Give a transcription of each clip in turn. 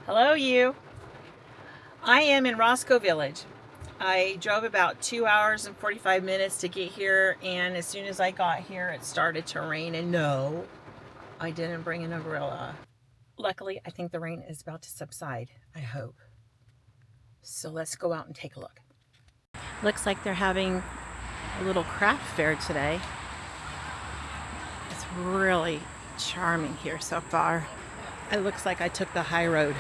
Hello, you. I am in Roscoe Village. I drove about 2 hours and 45 minutes to get here, and as soon as I got here, it started to rain. And no, I didn't bring an umbrella. Luckily, I think the rain is about to subside. I hope. So let's go out and take a look. Looks like they're having a little craft fair today. It's really charming here so far. It looks like I took the high road.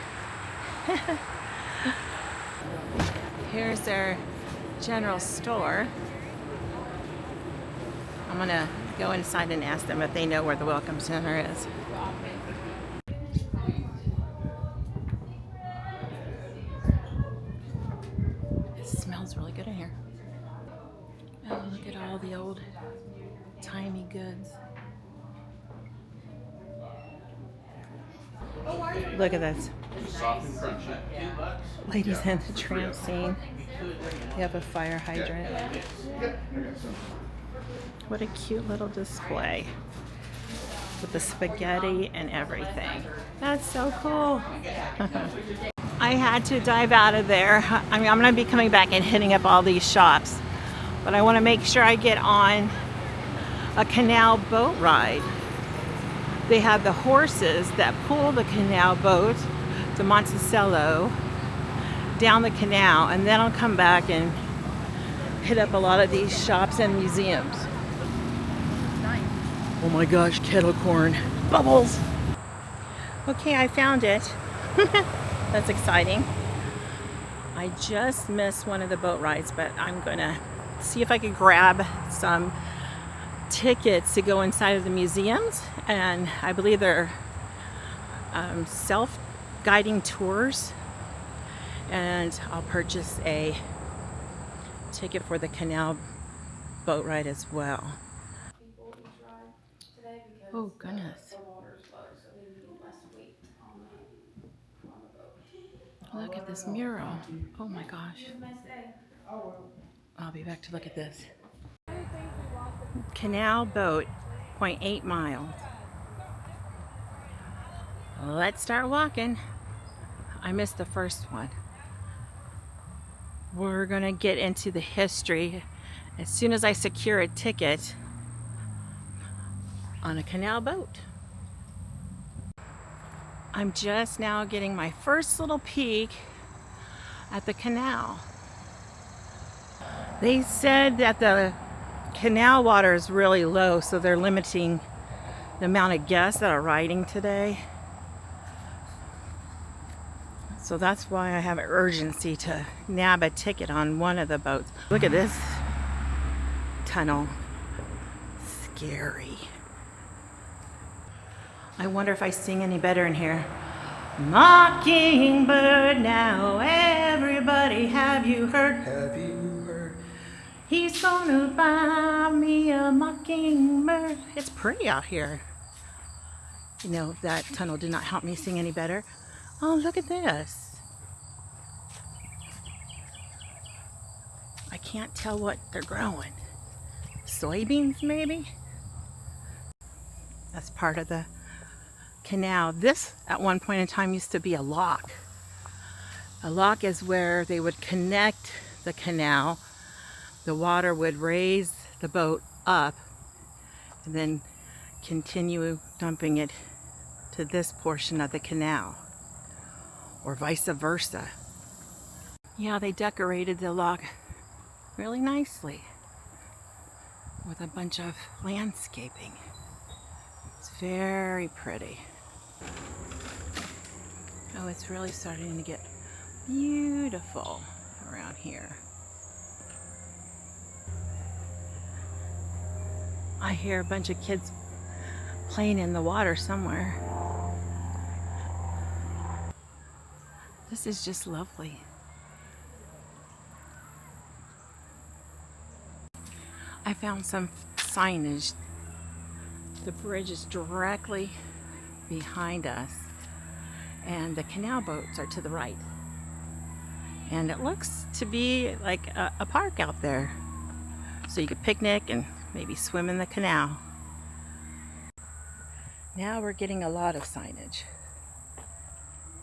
Here's their general store. I'm gonna go inside and ask them if they know where the Welcome Center is. It smells really good in here. Oh, look at all the old timey goods. Look at this. Ladies and the Tramp scene. They have a fire hydrant. What a cute little display with the spaghetti and everything. That's so cool. I had to dive out of there. I mean, I'm going to be coming back and hitting up all these shops, but I want to make sure I get on a canal boat ride. They have the horses that pull the canal boat to Monticello down the canal, and then I'll come back and hit up a lot of these shops and museums. Oh my gosh, kettle corn. Bubbles! Okay, I found it. That's exciting. I just missed one of the boat rides, but I'm gonna see if I could grab some tickets to go inside of the museums, and I believe they're self-guiding tours, and I'll purchase a ticket for the canal boat ride as well. Oh goodness. Look at this mural. Oh my gosh. I'll be back to look at this. Canal boat, 0.8 miles. Let's start walking. I missed the first one. We're gonna get into the history as soon as I secure a ticket on a canal boat. I'm just now getting my first little peek at the canal. They said that the canal water is really low, so they're limiting the amount of guests that are riding today. So that's why I have an urgency to nab a ticket on one of the boats. Look at this tunnel. Scary. I wonder if I sing any better in here. Mockingbird, now everybody, have you heard? Have you heard? He's gonna buy me a mockingbird. It's pretty out here. You know, that tunnel did not help me sing any better. Oh, look at this. I can't tell what they're growing. Soybeans, maybe? That's part of the canal. This, at one point in time, used to be a lock. A lock is where they would connect the canal. The water would raise the boat up and then continue dumping it to this portion of the canal, or vice versa. Yeah, they decorated the lock really nicely with a bunch of landscaping. It's very pretty. Oh, it's really starting to get beautiful around here. I hear a bunch of kids playing in the water somewhere. This is just lovely. I found some signage. The bridge is directly behind us, and the canal boats are to the right. And it looks to be like a park out there. So you could picnic and maybe swim in the canal. Now we're getting a lot of signage.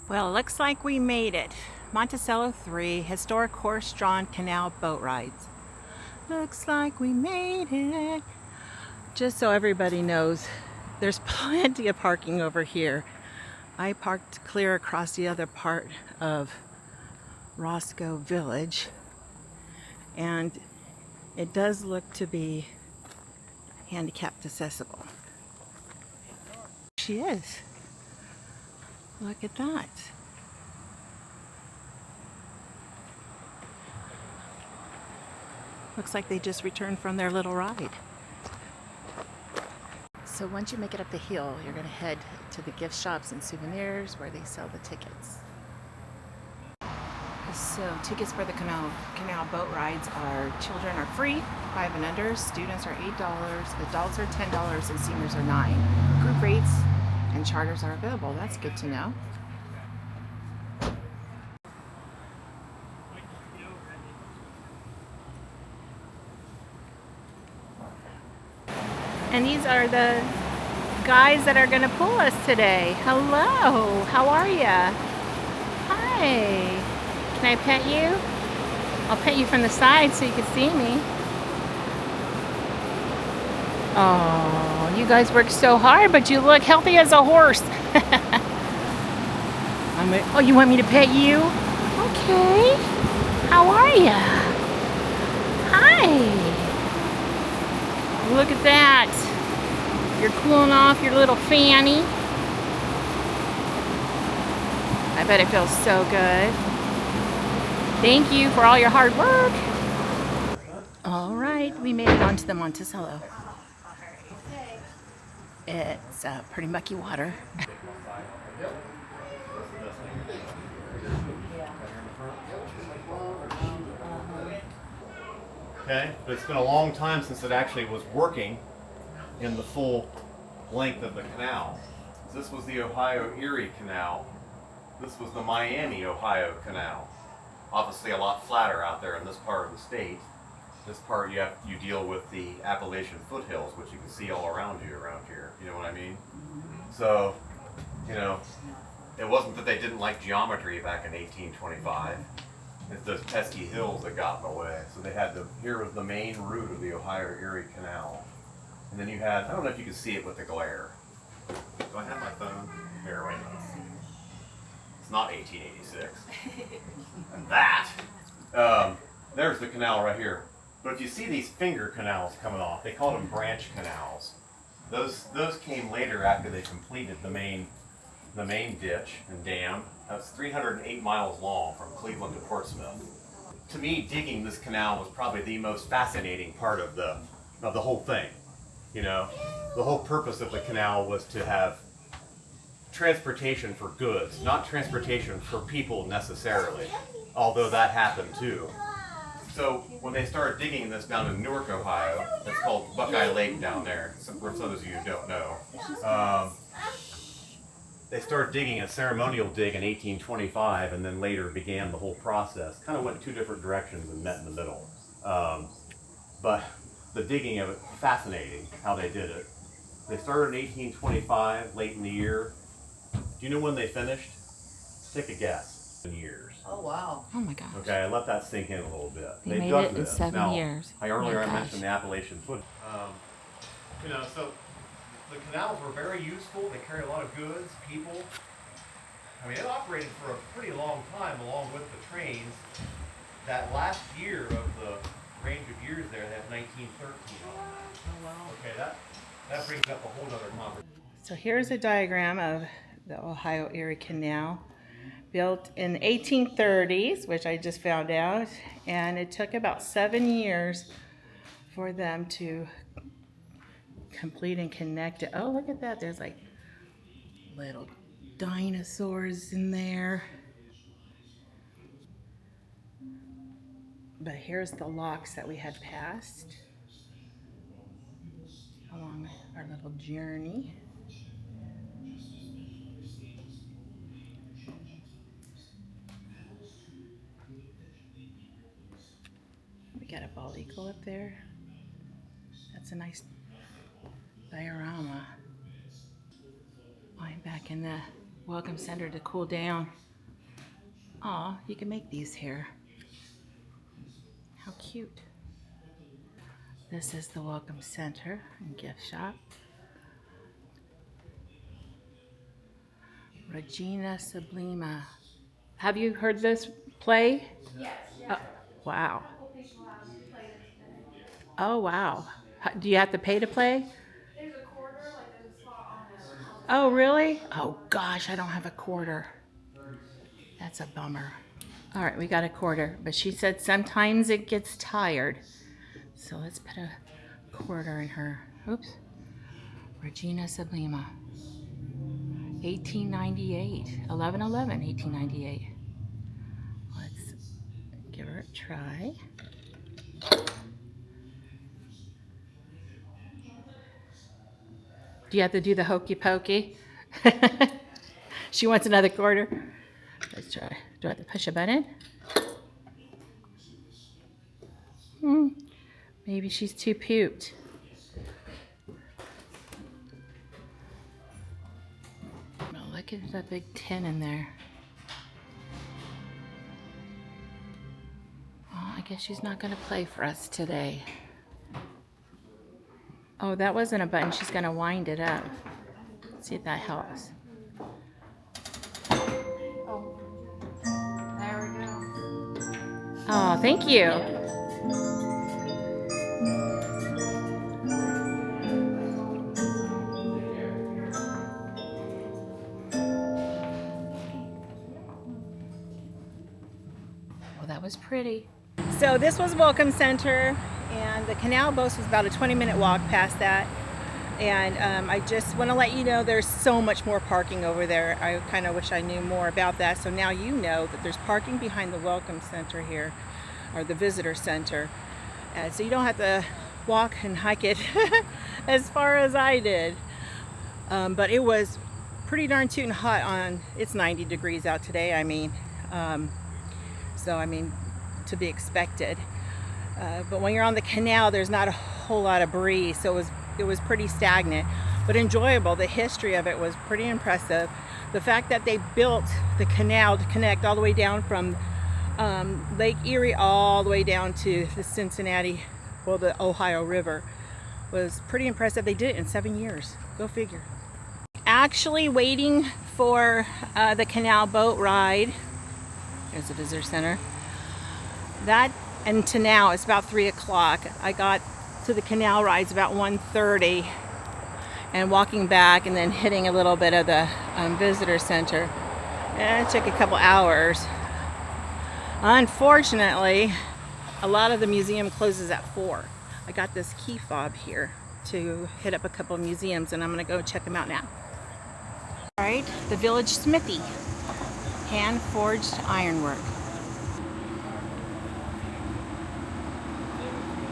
Well, looks like we made it. Monticello 3, historic horse-drawn canal boat rides. Looks like we made it. Just so everybody knows, there's plenty of parking over here. I parked clear across the other part of Roscoe Village, and it does look to be handicapped accessible. She is. Look at that. Looks like they just returned from their little ride. So once you make it up the hill, you're going to head to the gift shops and souvenirs where they sell the tickets. So tickets for the canal boat rides are, children are free, 5 and under, students are $8, adults are $10, and seniors are $9. Group rates and charters are available. That's good to know. And these are the guys that are going to pull us today. Hello, how are ya? Hi. Can I pet you? I'll pet you from the side so you can see me. Oh, you guys work so hard, but you look healthy as a horse. Oh, you want me to pet you? Okay. How are ya? Hi. Look at that. You're cooling off your little fanny. I bet it feels so good. Thank you for all your hard work. All right, we made it onto the Monticello. It's pretty mucky water. Okay, but it's been a long time since it actually was working in the full length of the canal. This was the Ohio Erie Canal. This was the Miami, Ohio Canal. Obviously a lot flatter out there in this part of the state. This part you deal with the Appalachian foothills, which you can see all around you around here. You know what I mean? So, you know, it wasn't that they didn't like geometry back in 1825. It's those pesky hills that got in the way. So they had here was the main route of the Ohio Erie Canal. And then you had, I don't know if you can see it with the glare. Do I have my phone? Here, wait. It's not 1886. And that, there's the canal right here. But if you see these finger canals coming off, they called them branch canals. Those came later after they completed the main ditch and dam. That's 308 miles long from Cleveland to Portsmouth. To me, digging this canal was probably the most fascinating part of the whole thing. You know, the whole purpose of the canal was to have transportation for goods, not transportation for people necessarily, although that happened too. So when they started digging this down in Newark, Ohio, it's called Buckeye Lake down there, for some of you who don't know. They started digging a ceremonial dig in 1825 and then later began the whole process. Kind of went two different directions and met in the middle. But the digging of it, fascinating how they did it. They started in 1825, late in the year. Do you know when they finished? Take a guess. In years. Oh, wow. Oh my gosh. Okay, let that sink in a little bit. They made it in 7 years. Earlier Oh I my mentioned the gosh. Appalachian foot. You know, so the canals were very useful. They carried a lot of goods, people. I mean, it operated for a pretty long time along with the trains. That last year of the range of years there, they have 1913 on that. Oh, wow. Okay, that brings up a whole other conversation. So here's a diagram of the Ohio Erie Canal, built in the 1830s, which I just found out, and it took about 7 years for them to complete and connect it. Oh, look at that. There's like little dinosaurs in there. But here's the locks that we had passed along our little journey. We got a bald eagle up there. That's a nice diorama. I'm back in the welcome center to cool down. Aw, you can make these here. How cute. This is the welcome center and gift shop. Regina Sublima. Have you heard this play? Yes, yeah. Wow. A couple people have played it today. Oh, wow. Do you have to pay to play? There's a quarter, like there's a spot on the Oh, really? Oh, gosh, I don't have a quarter. That's a bummer. All right, we got a quarter, but she said sometimes it gets tired. So let's put a quarter in her. Oops. Regina Sublima. 1898. 11/11, 1898. Let's give her a try. Do you have to do the hokey pokey? She wants another quarter. Let's try. Do I have to push a button? Maybe she's too pooped. Oh, look at that big tin in there. Oh, I guess she's not going to play for us today. Oh, that wasn't a button. She's going to wind it up. Let's see if that helps. Oh, there we go. Oh, thank you. Well, that was pretty. So this was Welcome Center, and the canal boat was about a 20-minute walk past that. And I just want to let you know there's so much more parking over there. I kind of wish I knew more about that. So now you know that there's parking behind the Welcome Center here, or the Visitor Center. And so you don't have to walk and hike it as far as I did. But it was pretty darn tootin' hot on, it's 90 degrees out today, I mean. So, I mean, to be expected. But when you're on the canal, there's not a whole lot of breeze, so it was pretty stagnant, but enjoyable. The history of it was pretty impressive. The fact that they built the canal to connect all the way down from Lake Erie all the way down to the Cincinnati, well, the Ohio River, was pretty impressive. They did it in 7 years. Go figure. Actually waiting for the canal boat ride. There's the visitor center. That and to now it's about 3 o'clock. I got to the canal rides about 1:30 and walking back and then hitting a little bit of the visitor center. And it took a couple hours. Unfortunately, a lot of the museum closes at 4. I got this key fob here to hit up a couple of museums, and I'm going to go check them out now. All right, the Village Smithy. Hand-forged ironwork.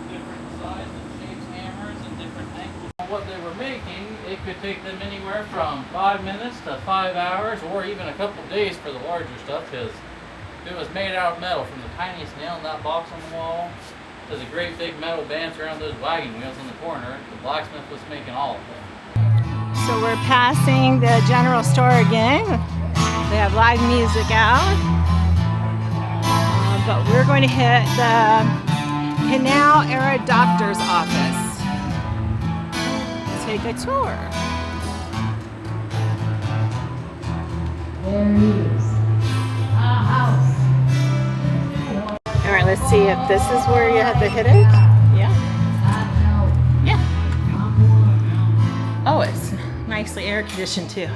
Different size and shapes, hammers, and different angles. What they were making, it could take them anywhere from 5 minutes to 5 hours, or even a couple days for the larger stuff, because it was made out of metal, from the tiniest nail in that box on the wall to the great big metal bands around those wagon wheels in the corner. The blacksmith was making all of them. So we're passing the general store again. They have live music out. But we're going to hit the Canal Era Doctor's Office. Take a tour. There he is. A house. All right, let's see if this is where you had to hit it. Yeah. Yeah. Oh, it's nicely air conditioned too.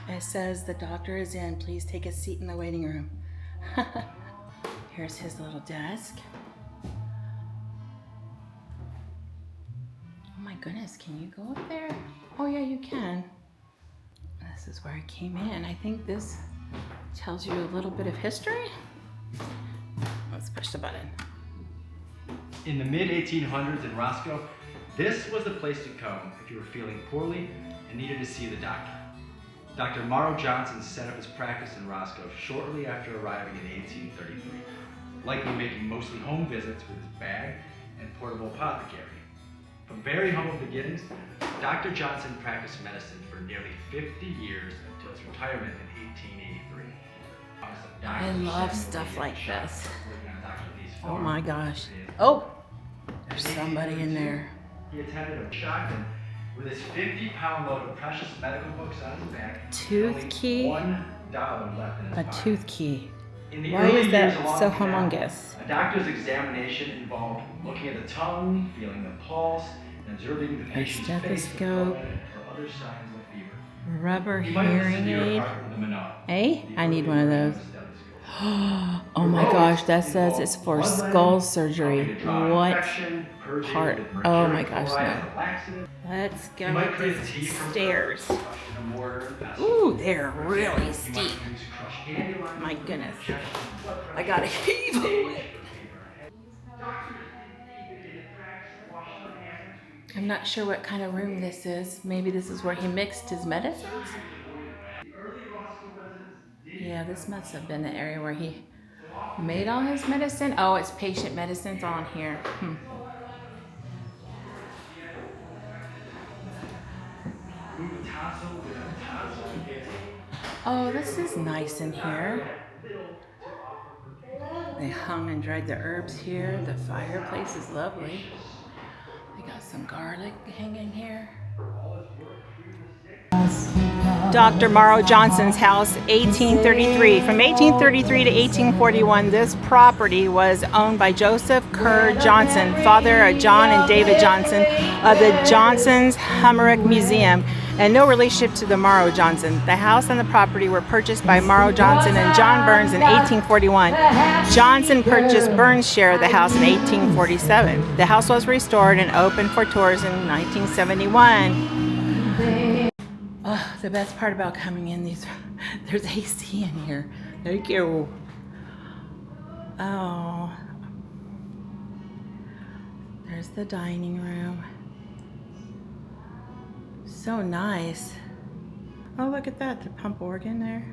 It says the doctor is in. Please take a seat in the waiting room. Here's his little desk. Oh my goodness, can you go up there? Oh yeah, you can. This is where I came in. I think this tells you a little bit of history. Let's push the button. In the mid-1800s in Roscoe, this was the place to come if you were feeling poorly and needed to see the doctor. Dr. Morrow Johnson set up his practice in Roscoe shortly after arriving in 1833, likely making mostly home visits with his bag and portable apothecary. From very humble beginnings, Dr. Johnson practiced medicine for nearly 50 years until his retirement in 1883. I love stuff like this. Oh my gosh. Oh, there's somebody in there. He attended a shotgun with his 50-pound load of precious medical books on his back. Tooth key. $1 left in his A pocket. tooth key. In the Why early is that years along so the canal, humongous? A doctor's examination involved looking at the tongue, feeling the pulse, and observing the patient's face for stethoscope. or other signs of fever. Rubber You might listen hearing to your aid. heart with a Manila. Hey, I need one of those. Stethoscope. Oh my gosh, that says it's for skull surgery. What part? Oh my gosh, no. Let's go up these stairs. Ooh, they're really steep. My goodness. I gotta heave away. I'm not sure what kind of room this is. Maybe this is where he mixed his medicines? Yeah, this must have been the area where he made all his medicine. Oh, it's patient medicines on here. Oh, this is nice in here. They hung and dried the herbs here. The fireplace is lovely. They got some garlic hanging here. Dr. Morrow Johnson's house, 1833. From 1833 to 1841, this property was owned by Joseph Kerr Johnson, father of John and David Johnson of the Johnson's Humerick Museum, and no relationship to the Morrow Johnson. The house and the property were purchased by Morrow Johnson and John Burns in 1841. Johnson purchased Burns' share of the house in 1847. The house was restored and opened for tours in 1971. Oh, the best part about coming in there's AC in here. Thank you. Oh, there's the dining room. So nice. Oh, look at that, the pump organ there.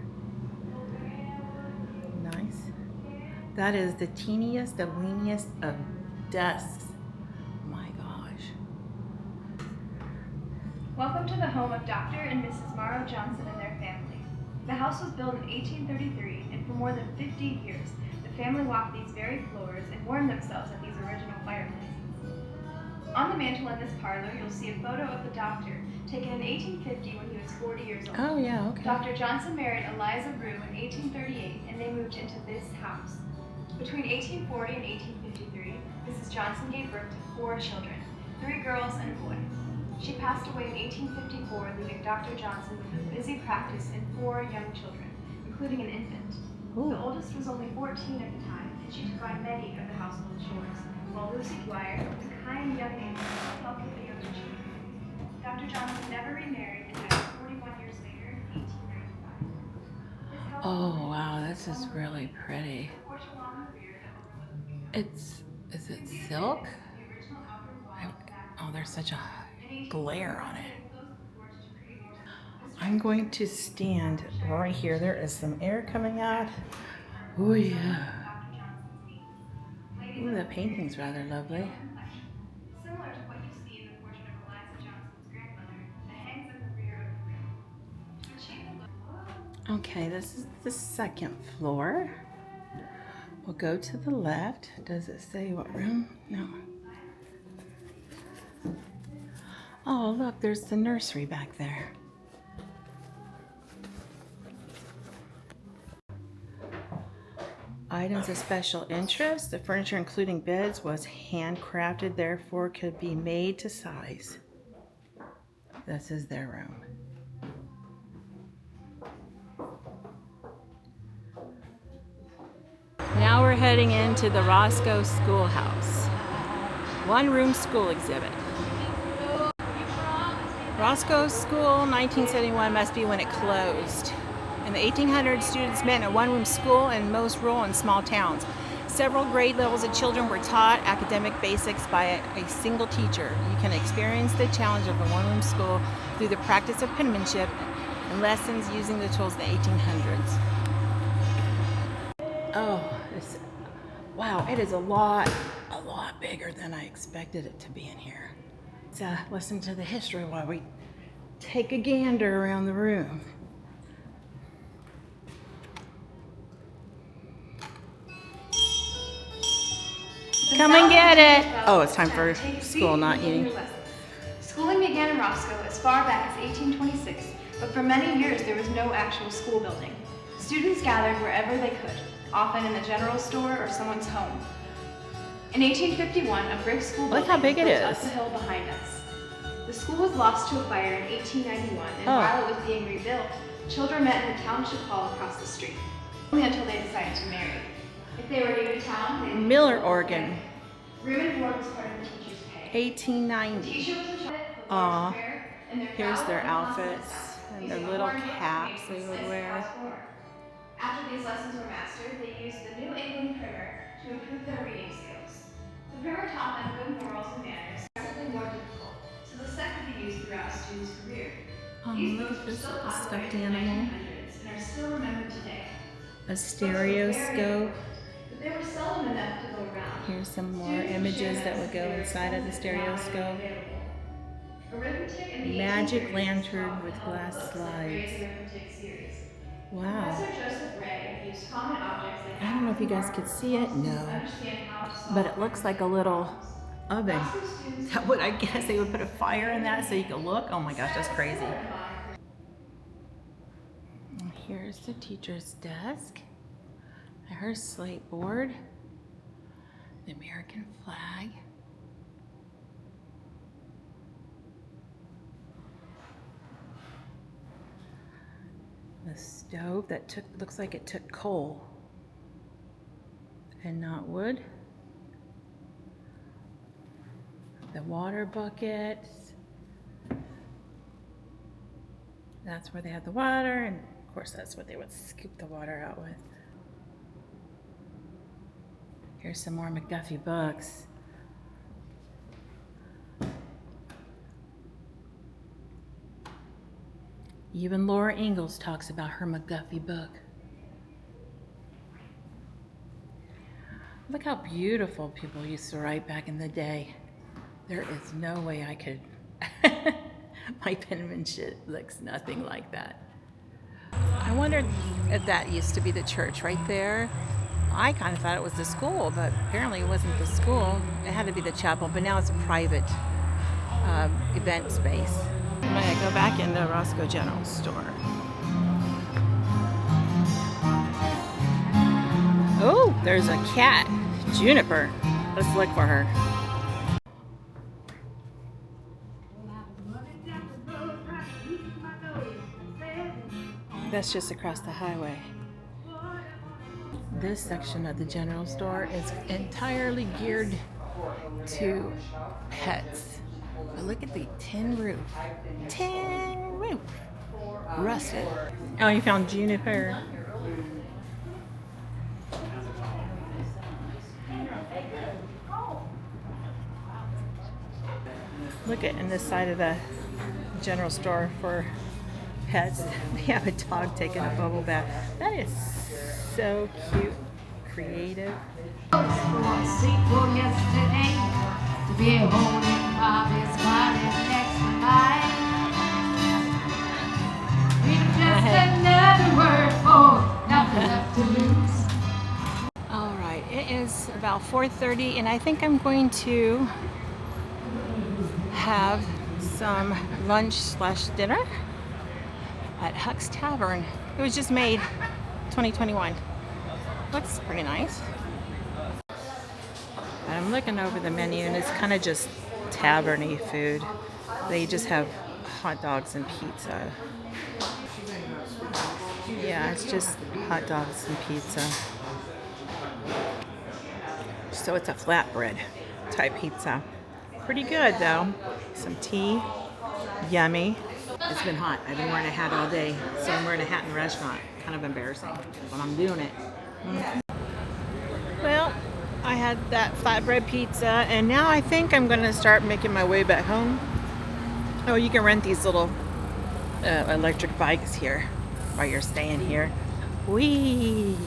Nice. That is the teeniest, the weeniest of desks. My gosh. Welcome to the home of Dr. and Mrs. Morrow Johnson and their family. The house was built in 1833, and for more than 50 years, the family walked these very floors and warmed themselves at these original fireplaces. On the mantel in this parlor, you'll see a photo of the doctor, taken in 1850 when he was 40 years old. Oh yeah, okay. Dr. Johnson married Eliza Rue in 1838, and they moved into this house. Between 1840 and 1853, Mrs. Johnson gave birth to 4 children, 3 girls and a boy. She passed away in 1854, leaving Dr. Johnson with a busy practice and 4 young children, including an infant. Ooh. The oldest was only 14 at the time, and she took on many of the household chores, while Lucy Dwyer, the kind young angel, helped with the younger children. Dr. Johnson never remarried and died 41 years later in 1895. Oh wow, this is really pretty. Is it silk? Oh, there's such a glare on it. I'm going to stand right here. There is some air coming out. Oh yeah. Ooh, the painting's rather lovely. Similar to what you see in the portrait of Eliza Johnson's grandmother that hangs in the rear of the room. Okay, this is the second floor. We'll go to the left. Does it say what room? No. Oh, look, there's the nursery back there. Items of special interest. The furniture, including beds, was handcrafted, therefore could be made to size. This is their room. Now we're heading into the Roscoe Schoolhouse. One-room school exhibit. Roscoe School, 1971 must be when it closed. In the 1800s, students met in a one-room school in most rural and small towns. Several grade levels of children were taught academic basics by a single teacher. You can experience the challenge of a one-room school through the practice of penmanship and lessons using the tools of the 1800s. Oh, wow, it is a lot bigger than I expected it to be in here. Let's listen to the history while we take a gander around the room. Come and get it. Oh, it's time for school, not eating. Schooling began in Roscoe as far back as 1826, but for many years there was no actual school building. Students gathered wherever they could, often in the general store or someone's home. In 1851, a brick school building Look how big it was built is. up the hill behind us. The school was lost to a fire in 1891, and while it was being rebuilt, children met in the township hall across the street, only until they decided to marry. If they were new to town, they Miller, Oregon, room and board was part of the teacher's pay. 1890. Teacher was in charge of Aw, hair, and their here's proud their and constant outfits staff. and They their took little more and more caps pains they would to wear. slice more. After these lessons were mastered, they used the New England primer to improve their reading skills. The primer taught them good morals and manners, something more difficult, so the set could be used throughout a student's career. These Look books at were this still little popular stuffed in the animal. 1900s and are still remembered today. A stereoscope. But they were seldom enough to go around. Here's some more images that would go inside of the stereoscope. Arithmetic in the Magic 1830s lantern was with often glass books like slides. Gray's Arithmetic series. Wow. Professor Joseph Ray used common objects like I don't know if you guys could see it. No. But it looks like a little oven. That would, I guess they would put a fire in that so you could look. Oh my gosh, that's crazy. And here's the teacher's desk. Her slate board. The American flag. The stove that looks like it took coal and not wood. The water buckets. That's where they had the water, and of course that's what they would scoop the water out with. Here's some more McGuffey books. Even Laura Ingalls talks about her McGuffey book. Look how beautiful people used to write back in the day. There is no way I could. My penmanship looks nothing like that. I wondered if that used to be the church right there. I kind of thought it was the school, but apparently it wasn't the school. It had to be the chapel, but now it's a private event space. I'm gonna go back into Roscoe General Store. Oh, there's a cat, Juniper. Let's look for her. That's just across the highway. This section of the general store is entirely geared to pets. But look at the tin roof. Tin roof. Rusted. Oh, you found Juniper. Look at in this side of the general store for pets. They have a dog taking a bubble bath. That is so cute. Creative. All right, it is about 4:30 and I think I'm going to have some lunch/dinner at Huck's Tavern. It was just made 2021. Looks pretty nice. I'm looking over the menu and it's kind of just tavern-y food. They just have hot dogs and pizza. Yeah, it's just hot dogs and pizza. So it's a flatbread type pizza. Pretty good though. Some tea. Yummy. It's been hot. I've been wearing a hat all day. So I'm wearing a hat in the restaurant. Kind of embarrassing, but I'm doing it. Well, I had that flatbread pizza and now I think I'm going to start making my way back home. Oh, you can rent these little electric bikes here while you're staying here. Whee!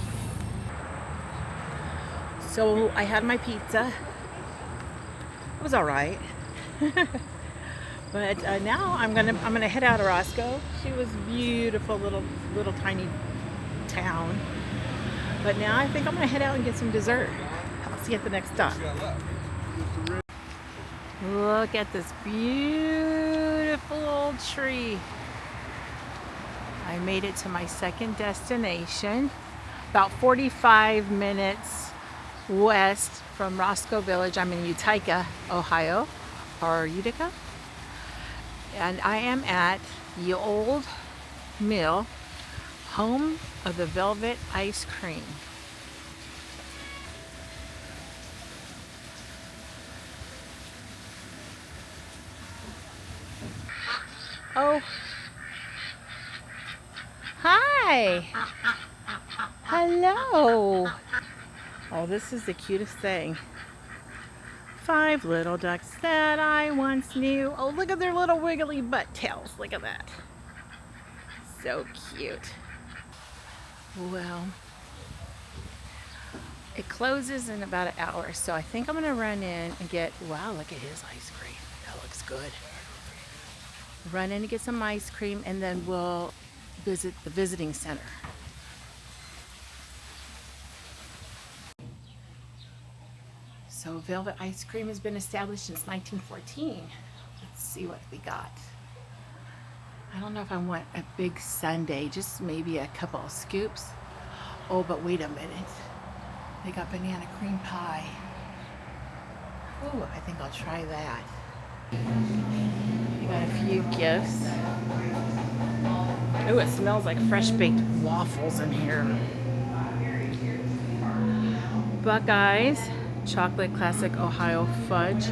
So I had my pizza. It was all right. But now I'm gonna head out of Roscoe. She was beautiful little tiny town. But now I think I'm gonna head out and get some dessert. I'll see you at the next stop. Look at this beautiful old tree. I made it to my second destination, about 45 minutes west from Roscoe Village. I'm in Utica, Ohio, or Utica. And I am at the Olde Mill, home of the velvet ice cream. Oh, hi. Hello. Oh, this is the cutest thing. 5 little ducks that I once knew. Oh, look at their little wiggly butt tails. Look at that. So cute. Well, it closes in about an hour, so I think I'm gonna run in and get, wow, look at his ice cream. That looks good. Run in and get some ice cream, and then we'll visit the visiting center. So velvet ice cream has been established since 1914. Let's see what we got. I don't know if I want a big sundae, just maybe a couple of scoops. Oh, but wait a minute. They got banana cream pie. Ooh, I think I'll try that. We got a few gifts. Ooh, it smells like fresh baked waffles in here. Buckeyes, chocolate classic Ohio fudge.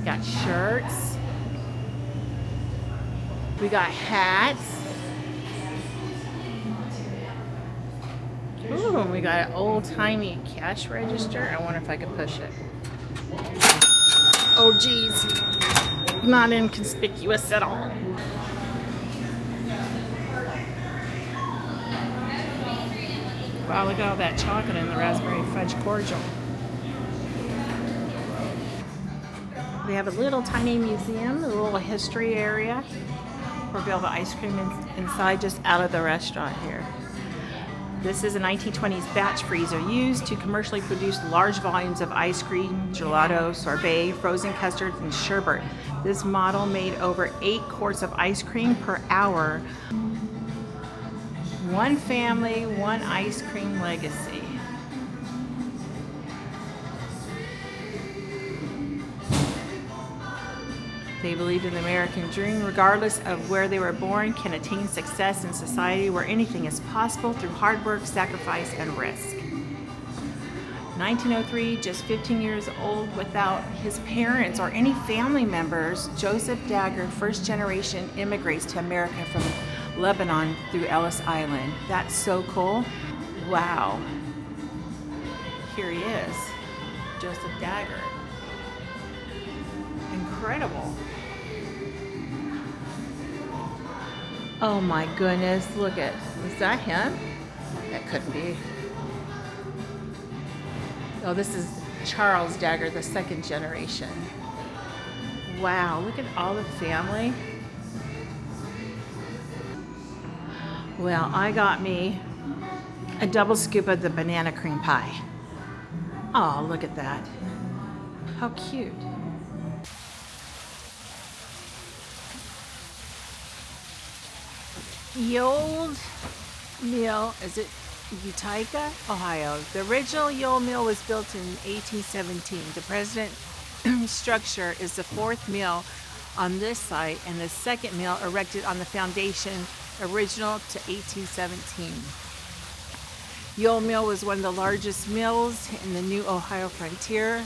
Got shirts. We got hats. Ooh, and we got an old-timey cash register. I wonder if I could push it. Oh, geez. Not inconspicuous at all. Wow, look at all that chocolate in the raspberry fudge cordial. We have a little tiny museum, a little history area for velvet ice cream inside, just out of the restaurant here. This is a 1920s batch freezer used to commercially produce large volumes of ice cream, gelato, sorbet, frozen custards, and sherbet. This model made over 8 quarts of ice cream per hour. One family, one ice cream legacy. They believed in the American dream, regardless of where they were born, can attain success in society where anything is possible through hard work, sacrifice, and risk. 1903, just 15 years old, without his parents or any family members, Joseph Dagger, first generation, immigrates to America from Lebanon through Ellis Island. That's so cool. Wow. Here he is, Joseph Dagger. Incredible. Oh my goodness, look at, is that him? That couldn't be. Oh, this is Charles Dagger, the second generation. Wow, look at all the family. Well, I got me a double scoop of the banana cream pie. Oh, look at that. How cute. The Olde Mill is at Utica, Ohio. The original Olde Mill was built in 1817. The present structure is the 4th mill on this site and the 2nd mill erected on the foundation original to 1817. The Olde Mill was one of the largest mills in the new Ohio frontier.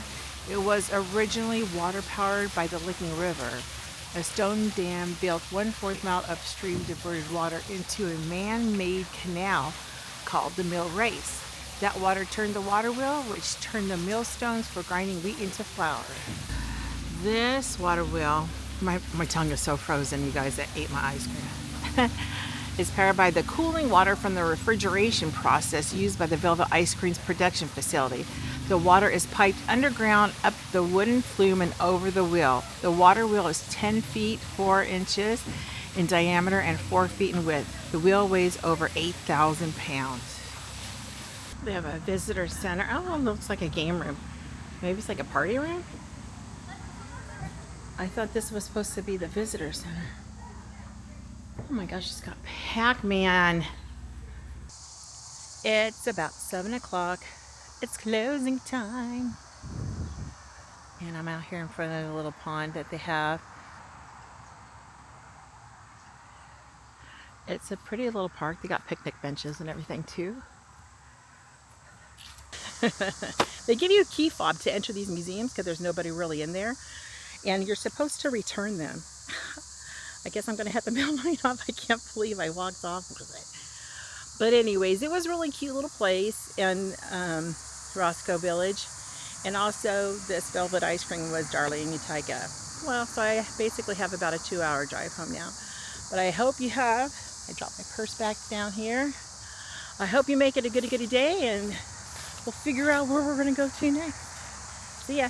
It was originally water powered by the Licking River. A stone dam built 1/4 mile upstream diverted water into a man-made canal called the Mill Race. That water turned the water wheel, which turned the millstones for grinding wheat into flour. This water wheel, my tongue is so frozen, you guys, that ate my ice cream. is powered by the cooling water from the refrigeration process used by the Velvet Ice Cream's production facility. The water is piped underground up the wooden flume and over the wheel. The water wheel is 10 feet 4 inches in diameter and 4 feet in width. The wheel weighs over 8,000 pounds. They have a visitor center. Oh, it looks like a game room. Maybe it's like a party room? I thought this was supposed to be the visitor center. Oh my gosh, it's got Pac-Man. It's about 7 o'clock. It's closing time. And I'm out here in front of the little pond that they have. It's a pretty little park. They got picnic benches and everything too. They give you a key fob to enter these museums because there's nobody really in there. And you're supposed to return them. I guess I'm going to have to mail mine off. I can't believe I walked off with it. But anyways, it was a really cute little place in Roscoe Village. And also this Velvet Ice Cream was Darling, Utica. Well, so I basically have about a 2-hour drive home now. But I hope you have. I dropped my purse back down here. I hope you make it a goody day, and we'll figure out where we're going to go to next. See ya.